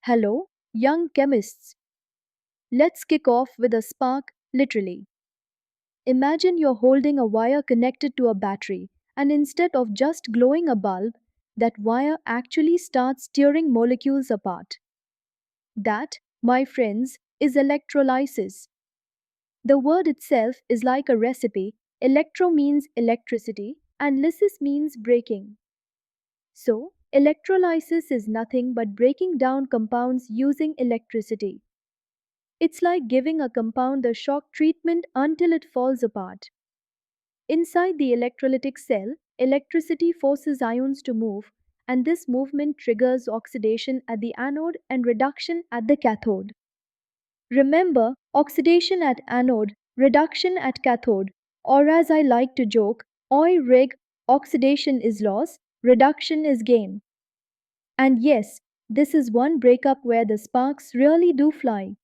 Hello, young chemists. Let's kick off with a spark, literally. Imagine you're holding a wire connected to a battery, and instead of just glowing a bulb, that wire actually starts tearing molecules apart. That, my friends, is electrolysis. The word itself is like a recipe. Electro means electricity, and lysis means breaking. So, electrolysis is nothing but breaking down compounds using electricity. It's like giving a compound the shock treatment until it falls apart. Inside the electrolytic cell, electricity forces ions to move, and this movement triggers oxidation at the anode and reduction at the cathode. Remember, oxidation at anode, reduction at cathode, or as I like to joke, oi rig, oxidation is loss, reduction is gain. And yes, this is one breakup where the sparks really do fly.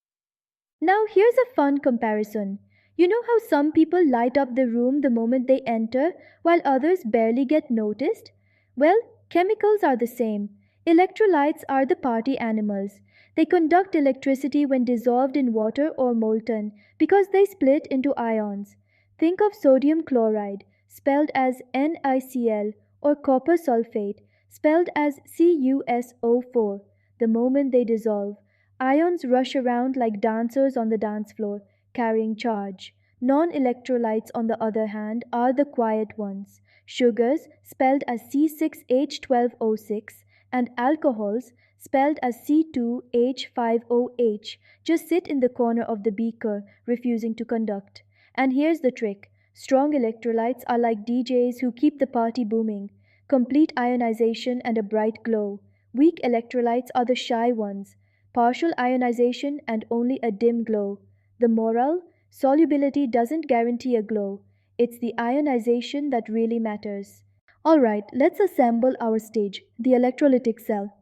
Now, here's a fun comparison. You know how some people light up the room the moment they enter, while others barely get noticed? Well, chemicals are the same. Electrolytes are the party animals. They conduct electricity when dissolved in water or molten because they split into ions. Think of sodium chloride, spelled as NiCl, or copper sulfate, spelled as CuSO4, the moment they dissolve. Ions rush around like dancers on the dance floor, carrying charge. Non electrolytes, on the other hand, are the quiet ones. Sugars, spelled as C6H12O6, and alcohols, spelled as C2H5OH, just sit in the corner of the beaker, refusing to conduct. And here's the trick: strong electrolytes are like DJs who keep the party booming, complete ionization and a bright glow. Weak electrolytes are the shy ones, partial ionization and only a dim glow. The moral: solubility doesn't guarantee a glow. It's the ionization that really matters. Alright, let's assemble our stage, the electrolytic cell.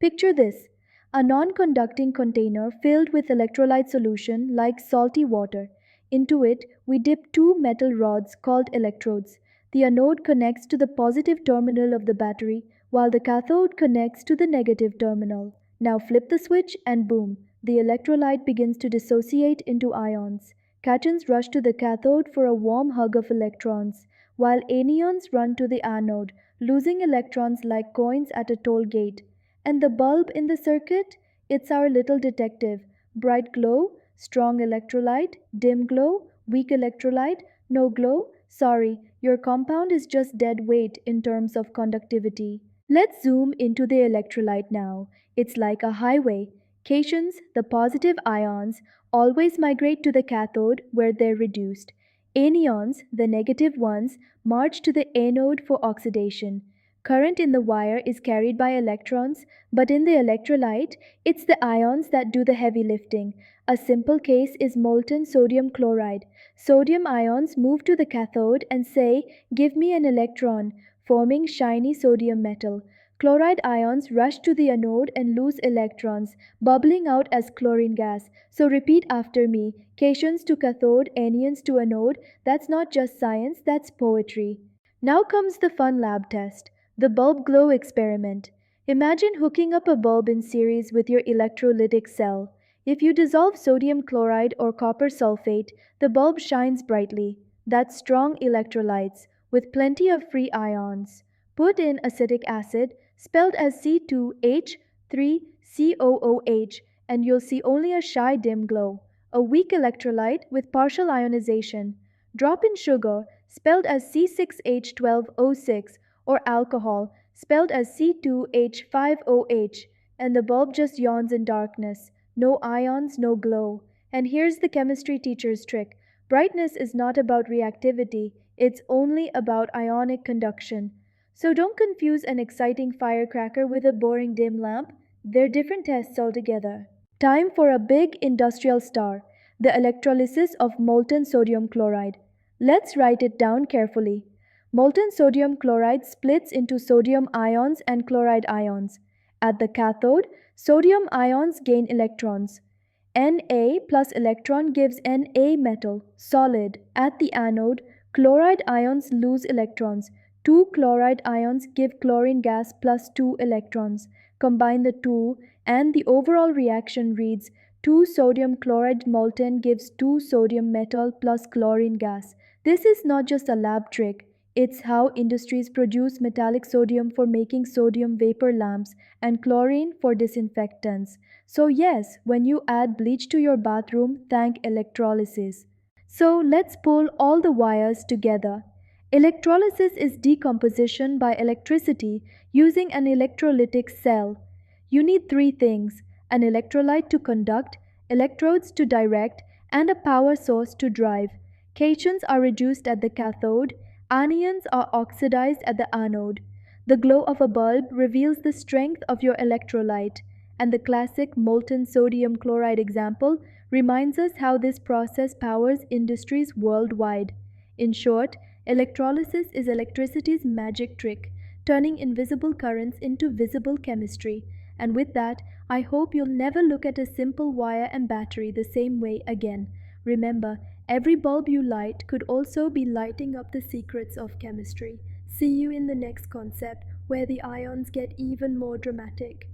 Picture this: a non conducting container filled with electrolyte solution like salty water. Into it, we dip two metal rods called electrodes. The anode connects to the positive terminal of the battery, while the cathode connects to the negative terminal. Now flip the switch and boom, the electrolyte begins to dissociate into ions. Cations rush to the cathode for a warm hug of electrons, while anions run to the anode, losing electrons like coins at a toll gate. And the bulb in the circuit? It's our little detective. Bright glow, strong electrolyte, dim glow, weak electrolyte, no glow. Sorry, your compound is just dead weight in terms of conductivity. Let's zoom into the electrolyte now. It's like a highway. Cations, the positive ions, always migrate to the cathode where they're reduced. Anions, the negative ones, march to the anode for oxidation. Current in the wire is carried by electrons, but in the electrolyte, it's the ions that do the heavy lifting. A simple case is molten sodium chloride. Sodium ions move to the cathode and say, "Give me an electron," forming shiny sodium metal. Chloride ions rush to the anode and lose electrons, bubbling out as chlorine gas. So repeat after me: cations to cathode, anions to anode. That's not just science, that's poetry. Now comes the fun lab test, the bulb glow experiment. Imagine hooking up a bulb in series with your electrolytic cell. If you dissolve sodium chloride or copper sulfate, the bulb shines brightly. That's strong electrolytes, with plenty of free ions. Put in acetic acid, spelled as C2H3COOH, and you'll see only a shy dim glow. A weak electrolyte with partial ionization. Drop in sugar, spelled as C6H12O6, or alcohol, spelled as C2H5OH, and the bulb just yawns in darkness. No ions, no glow. And here's the chemistry teacher's trick: brightness is not about reactivity, it's only about ionic conduction. So don't confuse an exciting firecracker with a boring dim lamp. They're different tests altogether. Time for a big industrial star, the electrolysis of molten sodium chloride. Let's write it down carefully. Molten sodium chloride splits into sodium ions and chloride ions. At the cathode, sodium ions gain electrons. Na plus electron gives Na metal, solid. At the anode, chloride ions lose electrons. Two chloride ions give chlorine gas plus two electrons. Combine the two, and the overall reaction reads 2 sodium chloride molten gives 2 sodium metal plus chlorine gas. This is not just a lab trick, it's how industries produce metallic sodium for making sodium vapor lamps and chlorine for disinfectants. So, yes, when you add bleach to your bathroom, thank electrolysis. So, let's pull all the wires together. Electrolysis is decomposition by electricity using an electrolytic cell. You need three things: an electrolyte to conduct, electrodes to direct, and a power source to drive. Cations are reduced at the cathode, anions are oxidized at the anode. The glow of a bulb reveals the strength of your electrolyte, and the classic molten sodium chloride example reminds us how this process powers industries worldwide. In short, electrolysis is electricity's magic trick, turning invisible currents into visible chemistry. And with that, I hope you'll never look at a simple wire and battery the same way again. Remember, every bulb you light could also be lighting up the secrets of chemistry. See you in the next concept, where the ions get even more dramatic.